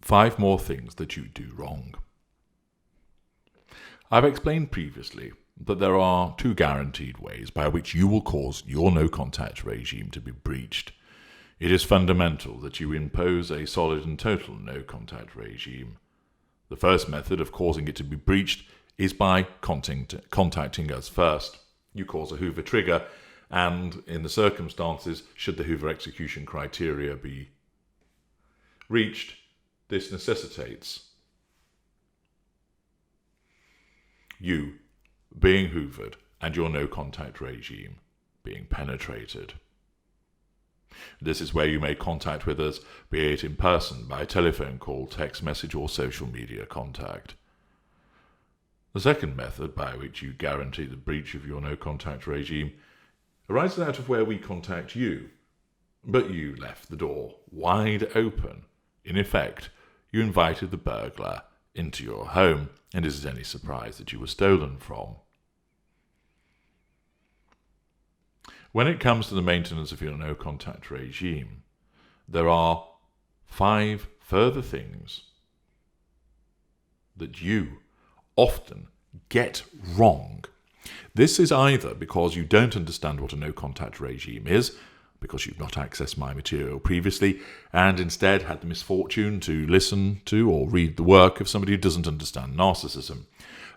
5 more things that you do wrong. I've explained previously that there are 2 guaranteed ways by which you will cause your no-contact regime to be breached. It is fundamental that you impose a solid and total no-contact regime. The first method of causing it to be breached is by contacting us first. You cause a hoover trigger, and in the circumstances, should the hoover execution criteria be reached, this necessitates you being hoovered and your no-contact regime being penetrated. This is where you make contact with us, be it in person, by telephone call, text message, or social media contact. The second method by which you guarantee the breach of your no-contact regime arises out of where we contact you, but you left the door wide open. In effect, you invited the burglar into your home, and is it any surprise that you were stolen from? When it comes to the maintenance of your no-contact regime, there are 5 further things that you often get wrong. This is either because you don't understand what a no-contact regime is, because you've not accessed my material previously, and instead had the misfortune to listen to or read the work of somebody who doesn't understand narcissism,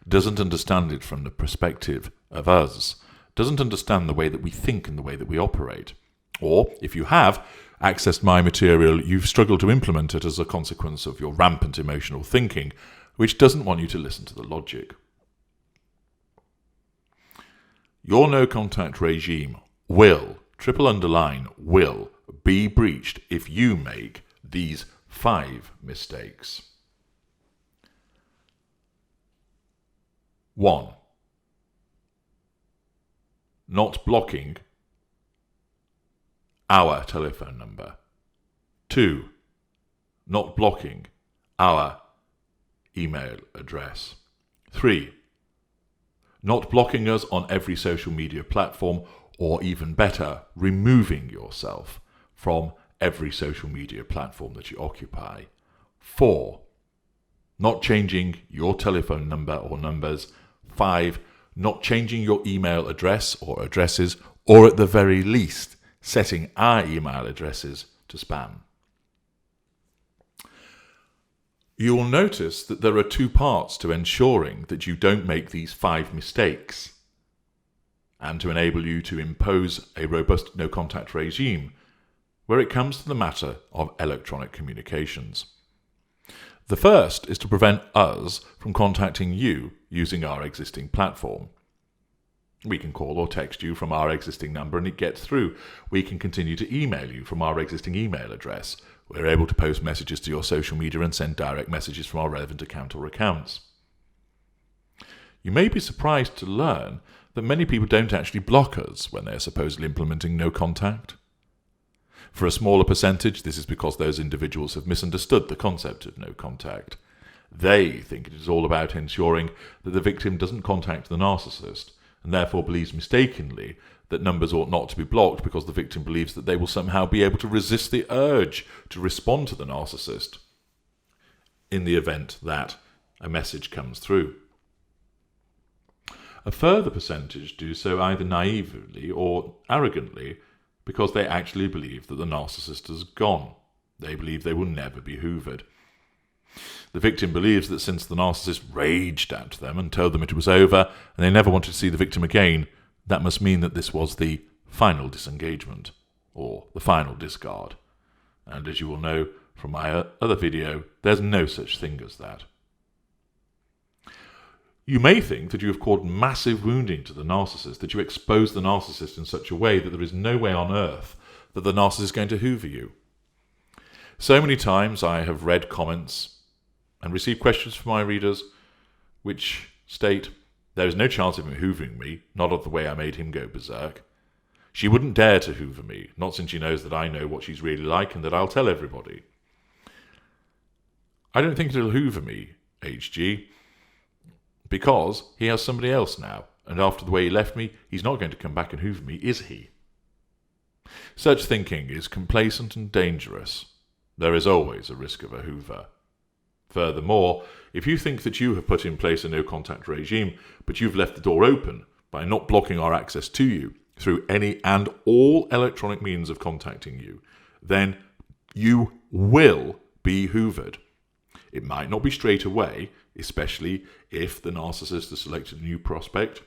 doesn't understand it from the perspective of us, doesn't understand the way that we think and the way that we operate. Or, if you have accessed my material, you've struggled to implement it as a consequence of your rampant emotional thinking, which doesn't want you to listen to the logic. Your no-contact regime will, will be breached if you make these 5 mistakes. 1. Not blocking our telephone number. 2. Not blocking our email address. 3. Not blocking us on every social media platform, or even better, removing yourself from every social media platform that you occupy. 4. Not changing your telephone number or numbers. 5. Not changing your email address or addresses, or at the very least, setting our email addresses to spam. You will notice that there are 2 parts to ensuring that you don't make these 5 mistakes, and to enable you to impose a robust no-contact regime where it comes to the matter of electronic communications. The first is to prevent us from contacting you using our existing platform. We can call or text you from our existing number and it gets through. We can continue to email you from our existing email address. We're able to post messages to your social media and send direct messages from our relevant account or accounts. You may be surprised to learn that many people don't actually block us when they're supposedly implementing no contact. For a smaller percentage, this is because those individuals have misunderstood the concept of no contact. They think it is all about ensuring that the victim doesn't contact the narcissist, and therefore believes mistakenly that numbers ought not to be blocked because the victim believes that they will somehow be able to resist the urge to respond to the narcissist in the event that a message comes through. A further percentage do so either naively or arrogantly because they actually believe that the narcissist has gone. They believe they will never be hoovered. The victim believes that since the narcissist raged at them and told them it was over and they never wanted to see the victim again, that must mean that this was the final disengagement or the final discard. And as you will know from my other video, there's no such thing as that. You may think that you have caused massive wounding to the narcissist, that you expose the narcissist in such a way that there is no way on earth that the narcissist is going to hoover you. So many times I have read comments and received questions from my readers which state, there is no chance of him hoovering me, not of the way I made him go berserk. She wouldn't dare to hoover me, not since she knows that I know what she's really like and that I'll tell everybody. I don't think it'll hoover me, HG, because he has somebody else now, and after the way he left me, he's not going to come back and hoover me, is he? Such thinking is complacent and dangerous. There is always a risk of a hoover. Furthermore, if you think that you have put in place a no-contact regime, but you've left the door open by not blocking our access to you through any and all electronic means of contacting you, then you will be hoovered. It might not be straight away, especially if the narcissist has selected a new prospect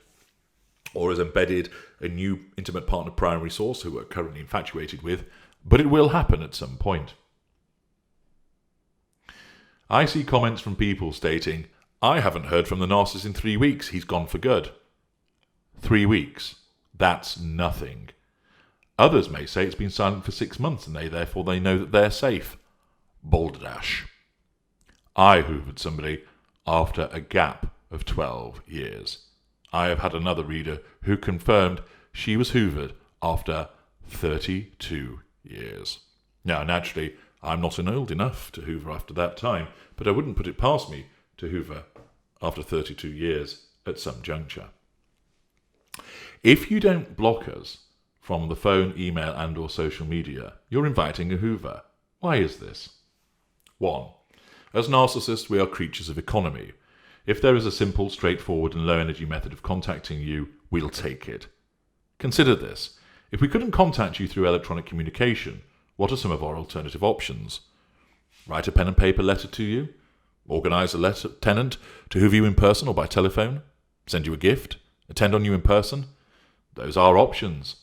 or has embedded a new intimate partner primary source who we're currently infatuated with, but it will happen at some point. I see comments from people stating, "I haven't heard from the narcissist in 3 weeks, he's gone for good." 3 weeks. That's nothing. Others may say it's been silent for 6 months and therefore they know that they're safe. Balderdash. I hoovered somebody after a gap of 12 years. I have had another reader who confirmed she was hoovered after 32 years. Now, naturally, I'm not old enough to hoover after that time, but I wouldn't put it past me to hoover after 32 years at some juncture. If you don't block us from the phone, email and or social media, you're inviting a hoover. Why is this? 1. As narcissists, we are creatures of economy. If there is a simple, straightforward and low-energy method of contacting you, we'll take it. Consider this. If we couldn't contact you through electronic communication, what are some of our alternative options? Write a pen and paper letter to you? Organise a tenant to hoover you in person or by telephone? Send you a gift? Attend on you in person? Those are options,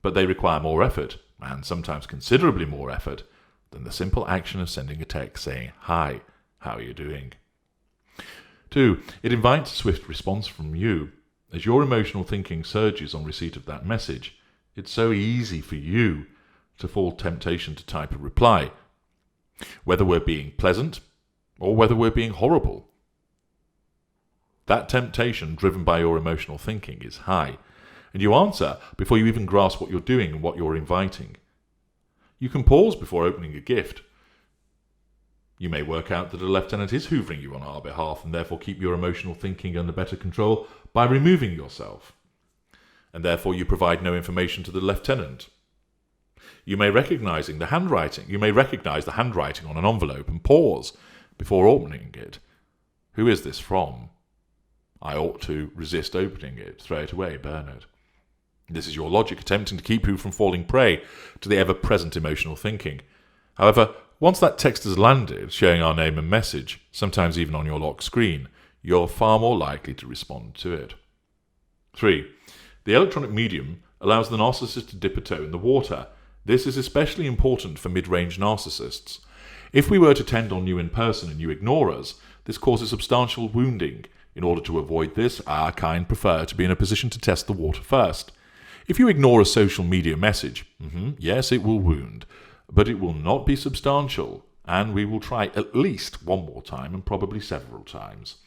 but they require more effort, and sometimes considerably more effort, than the simple action of sending a text saying, "Hi, how are you doing?" 2. It invites a swift response from you. As your emotional thinking surges on receipt of that message, it's so easy for you to fall temptation to type a reply, whether we're being pleasant or whether we're being horrible. That temptation, driven by your emotional thinking, is high, and you answer before you even grasp what you're doing and what you're inviting. You can pause before opening a gift. You may work out that a lieutenant is hoovering you on our behalf and therefore keep your emotional thinking under better control by removing yourself, and therefore you provide no information to the lieutenant. You may recognize the handwriting on an envelope and pause before opening it. Who is this from? I ought to resist opening it, throw it away, burn it. This is your logic attempting to keep you from falling prey to the ever-present emotional thinking. However, once that text has landed, showing our name and message, sometimes even on your lock screen, you're far more likely to respond to it. 3. The electronic medium allows the narcissist to dip a toe in the water. This is especially important for mid-range narcissists. If we were to tend on you in person and you ignore us, this causes substantial wounding. In order to avoid this, our kind prefer to be in a position to test the water first. If you ignore a social media message, yes, it will wound, but it will not be substantial, and we will try at least one more time and probably several times.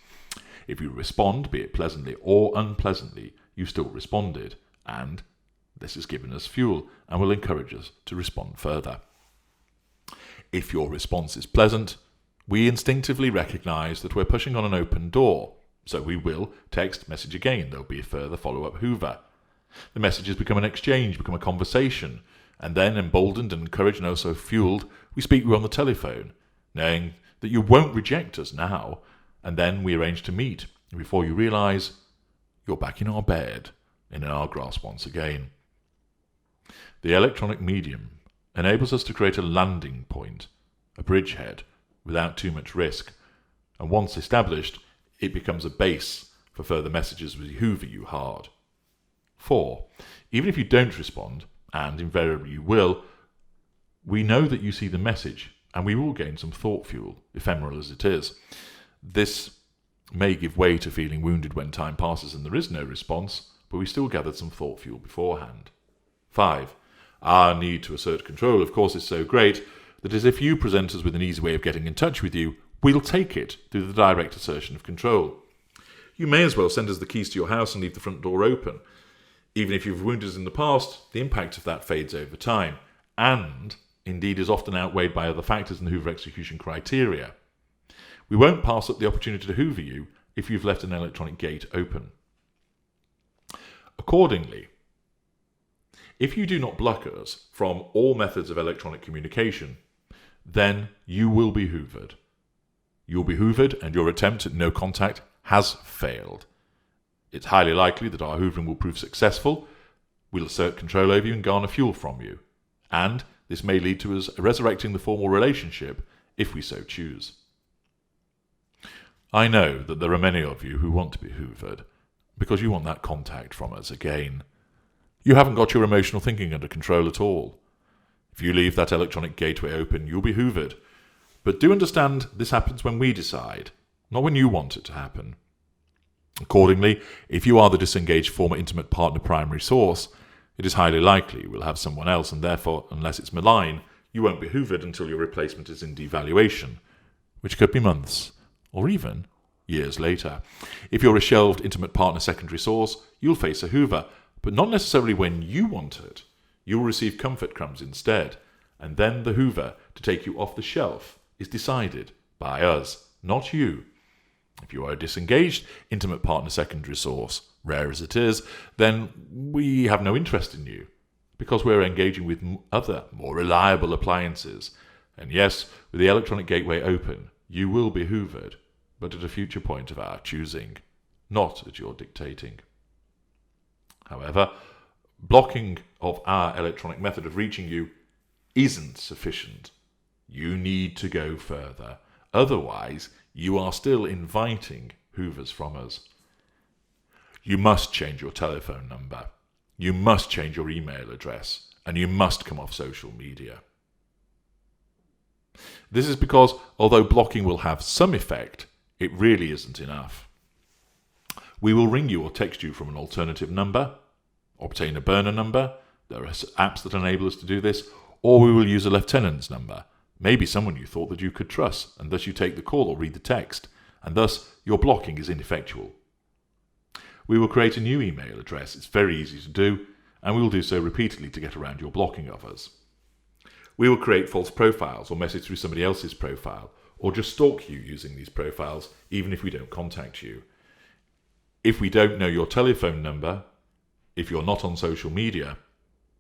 If you respond, be it pleasantly or unpleasantly, you still responded, and this has given us fuel and will encourage us to respond further. If your response is pleasant, we instinctively recognize that we're pushing on an open door, so we will text message again. There'll be a further follow-up hoover. The messages become an exchange, become a conversation, and then, emboldened and encouraged and also fueled, we speak you on the telephone, knowing that you won't reject us now, and then we arrange to meet. Before you realize, you're back in our bed and in our grasp once again. The electronic medium enables us to create a landing point, a bridgehead, without too much risk, and once established, it becomes a base for further messages as we hoover you hard. 4. Even if you don't respond, and invariably you will, we know that you see the message, and we will gain some thought fuel, ephemeral as it is. This may give way to feeling wounded when time passes and there is no response, but we still gathered some thought fuel beforehand. 5. Our need to assert control, of course, is so great that as if you present us with an easy way of getting in touch with you, we'll take it through the direct assertion of control. You may as well send us the keys to your house and leave the front door open. Even if you've wounded us in the past, the impact of that fades over time, and indeed is often outweighed by other factors in the Hoover execution criteria. We won't pass up the opportunity to hoover you if you've left an electronic gate open. Accordingly, if you do not block us from all methods of electronic communication, then you will be hoovered. you'll be hoovered and your attempt at no contact has failed. It's highly likely that our hoovering will prove successful. We'll assert control over you and garner fuel from you. And this may lead to us resurrecting the formal relationship if we so choose. I know that there are many of you who want to be hoovered because you want that contact from us again. You haven't got your emotional thinking under control at all. If you leave that electronic gateway open, you'll be hoovered. But do understand this happens when we decide, not when you want it to happen. Accordingly, if you are the disengaged former intimate partner primary source, it is highly likely we'll have someone else, and therefore, unless it's malign, you won't be hoovered until your replacement is in devaluation, which could be months, or even years later. If you're a shelved intimate partner secondary source, you'll face a hoover, but not necessarily when you want it. You'll receive comfort crumbs instead, and then the hoover to take you off the shelf is decided by us, not you. If you are a disengaged intimate partner secondary source, rare as it is, then we have no interest in you, because we're engaging with other, more reliable appliances. And yes, with the electronic gateway open, you will be hoovered, but at a future point of our choosing, not at your dictating. However, blocking of our electronic method of reaching you isn't sufficient. You need to go further. Otherwise, you are still inviting hoovers from us. You must change your telephone number. You must change your email address. And you must come off social media. This is because, although blocking will have some effect, it really isn't enough. We will ring you or text you from an alternative number, obtain a burner number, there are apps that enable us to do this, or we will use a lieutenant's number, maybe someone you thought that you could trust, and thus you take the call or read the text, and thus your blocking is ineffectual. We will create a new email address. It's very easy to do, and we will do so repeatedly to get around your blocking of us. We will create false profiles or message through somebody else's profile, or just stalk you using these profiles, even if we don't contact you. If we don't know your telephone number, if you're not on social media,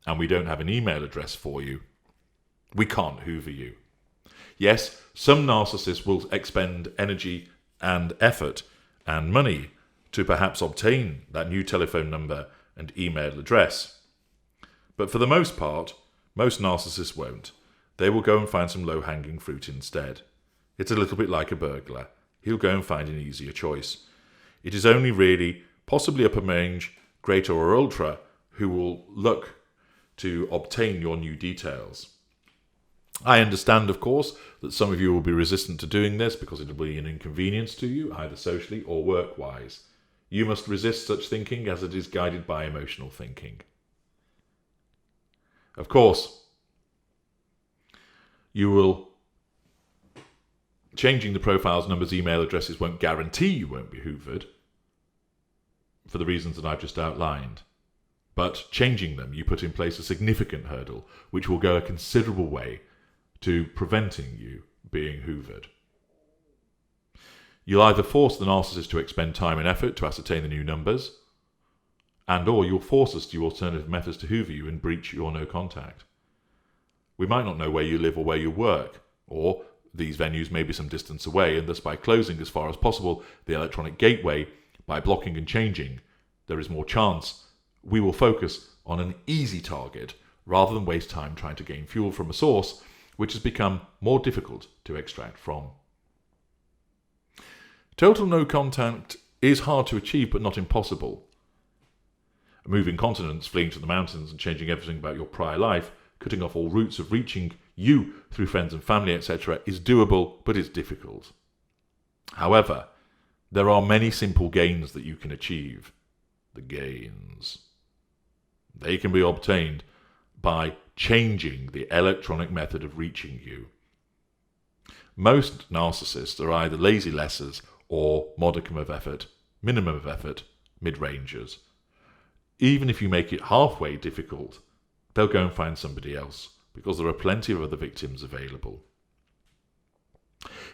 and we don't have an email address for you, we can't hoover you. Yes, some narcissists will expend energy and effort and money to perhaps obtain that new telephone number and email address. But for the most part, most narcissists won't. They will go and find some low-hanging fruit instead. It's a little bit like a burglar. He'll go and find an easier choice. It is only really, possibly upper range, greater or ultra, who will look to obtain your new details. I understand, of course, that some of you will be resistant to doing this because it will be an inconvenience to you, either socially or work-wise. You must resist such thinking as it is guided by emotional thinking. Of course, changing the profiles, numbers, email addresses won't guarantee you won't be hoovered for the reasons that I've just outlined. But changing them, you put in place a significant hurdle which will go a considerable way to preventing you being hoovered. You'll either force the narcissist to expend time and effort to ascertain the new numbers, or you'll force us to use alternative methods to hoover you and breach your no contact. We might not know where you live or where you work, or these venues may be some distance away, and thus by closing as far as possible the electronic gateway, by blocking and changing, there is more chance we will focus on an easy target rather than waste time trying to gain fuel from a source which has become more difficult to extract from. Total no contact is hard to achieve but not impossible. Moving continents, fleeing to the mountains and changing everything about your prior life, cutting off all routes of reaching you through friends and family, etc. is doable, but it's difficult. However, there are many simple gains that you can achieve. The gains. They can be obtained by changing the electronic method of reaching you. Most narcissists are either lazy lessers or modicum of effort, minimum of effort, mid-rangers. Even if you make it halfway difficult, they'll go and find somebody else because there are plenty of other victims available.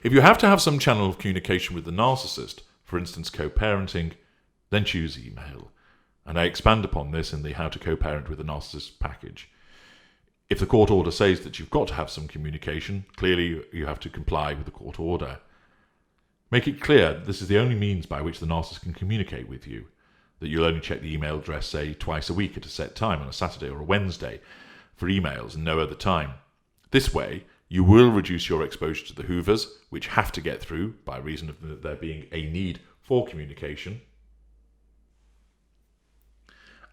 If you have to have some channel of communication with the narcissist, for instance co-parenting, then choose email. And I expand upon this in the How to Co-Parent with a Narcissist package. If the court order says that you've got to have some communication, clearly you have to comply with the court order. Make it clear that this is the only means by which the narcissist can communicate with you, that you'll only check the email address, say, twice a week at a set time on a Saturday or a Wednesday for emails and no other time. This way, you will reduce your exposure to the hoovers, which have to get through by reason of there being a need for communication.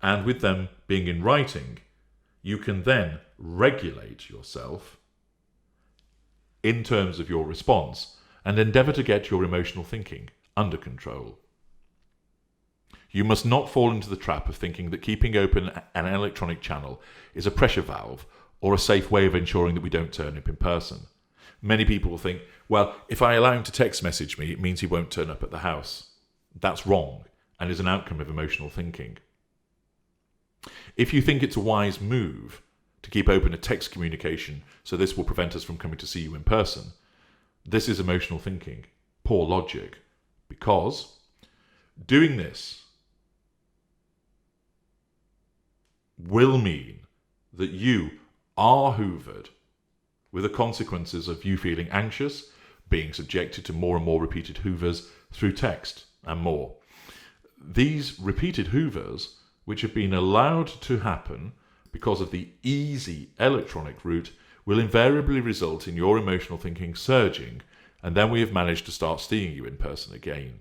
And with them being in writing, you can then regulate yourself in terms of your response and endeavour to get your emotional thinking under control. You must not fall into the trap of thinking that keeping open an electronic channel is a pressure valve or a safe way of ensuring that we don't turn up in person. Many people will think, well, if I allow him to text message me, it means he won't turn up at the house. That's wrong and is an outcome of emotional thinking. If you think it's a wise move to keep open a text communication so this will prevent us from coming to see you in person, this is emotional thinking, poor logic, because doing this will mean that you are hoovered with the consequences of you feeling anxious, being subjected to more and more repeated hoovers through text and more. These repeated hoovers, which have been allowed to happen because of the easy electronic route, will invariably result in your emotional thinking surging, and then we have managed to start seeing you in person again.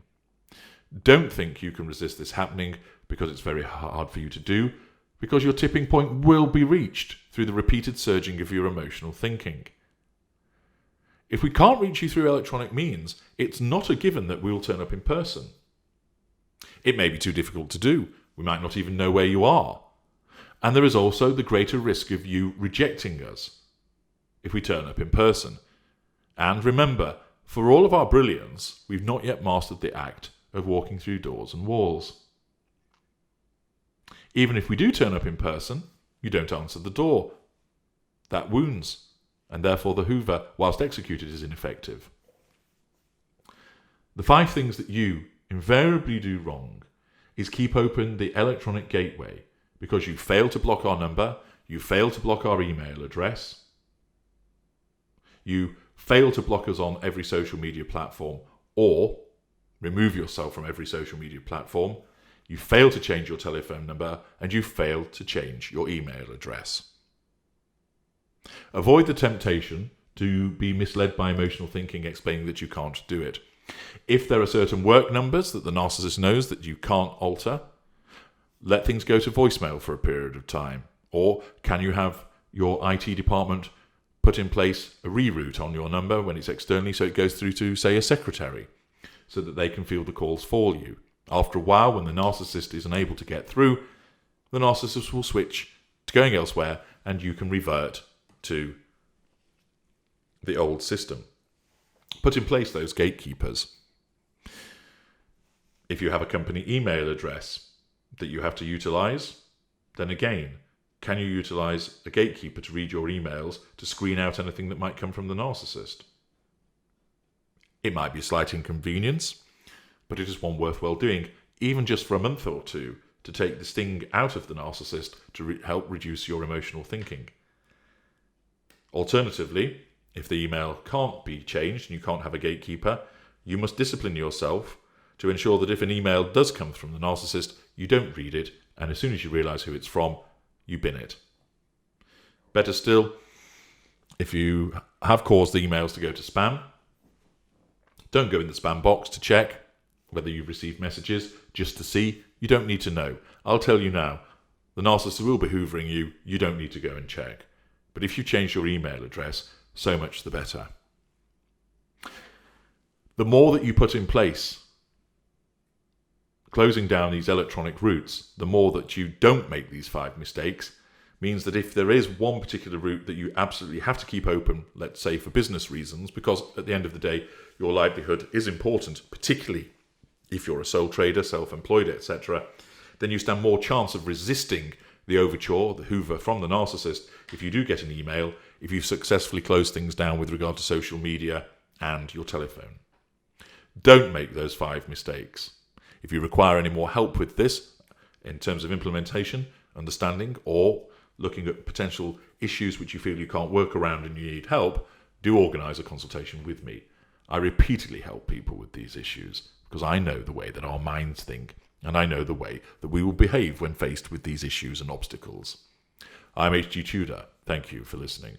Don't think you can resist this happening because it's very hard for you to do, because your tipping point will be reached through the repeated surging of your emotional thinking. If we can't reach you through electronic means, it's not a given that we'll turn up in person. It may be too difficult to do. We might not even know where you are. And there is also the greater risk of you rejecting us if we turn up in person. And remember, for all of our brilliance, we've not yet mastered the act of walking through doors and walls. Even if we do turn up in person, you don't answer the door. That wounds, and therefore the hoover, whilst executed, is ineffective. The 5 things that you invariably do wrong is keep open the electronic gateway because you fail to block our number, you fail to block our email address, you fail to block us on every social media platform or remove yourself from every social media platform, you fail to change your telephone number, and you fail to change your email address. Avoid the temptation to be misled by emotional thinking explaining that you can't do it. If there are certain work numbers that the narcissist knows that you can't alter, let things go to voicemail for a period of time. Or can you have your IT department put in place a reroute on your number when it's externally so it goes through to, say, a secretary so that they can field the calls for you. After a while, when the narcissist is unable to get through, the narcissist will switch to going elsewhere and you can revert to the old system. Put in place those gatekeepers. If you have a company email address that you have to utilize, then again, can you utilize a gatekeeper to read your emails to screen out anything that might come from the narcissist? It might be a slight inconvenience, but it is one worthwhile doing, even just for a month or two, to take the sting out of the narcissist to help reduce your emotional thinking. Alternatively, if the email can't be changed and you can't have a gatekeeper, you must discipline yourself to ensure that if an email does come from the narcissist, you don't read it, and as soon as you realise who it's from, you bin it. Better still, if you have caused the emails to go to spam, don't go in the spam box to check whether you've received messages just to see. You don't need to know. I'll tell you now, the narcissist will be hoovering you. You don't need to go and check. But if you change your email address, so much the better. The more that you put in place, closing down these electronic routes, the more that you don't make these 5 mistakes, means that if there is one particular route that you absolutely have to keep open, let's say for business reasons, because at the end of the day, your livelihood is important, particularly if you're a sole trader, self-employed, etc., then you stand more chance of resisting the overture, the hoover from the narcissist, if you do get an email, if you've successfully closed things down with regard to social media and your telephone. Don't make those 5 mistakes. If you require any more help with this, in terms of implementation, understanding, or looking at potential issues which you feel you can't work around and you need help, do organise a consultation with me. I repeatedly help people with these issues because I know the way that our minds think, and I know the way that we will behave when faced with these issues and obstacles. I'm H.G. Tudor. Thank you for listening.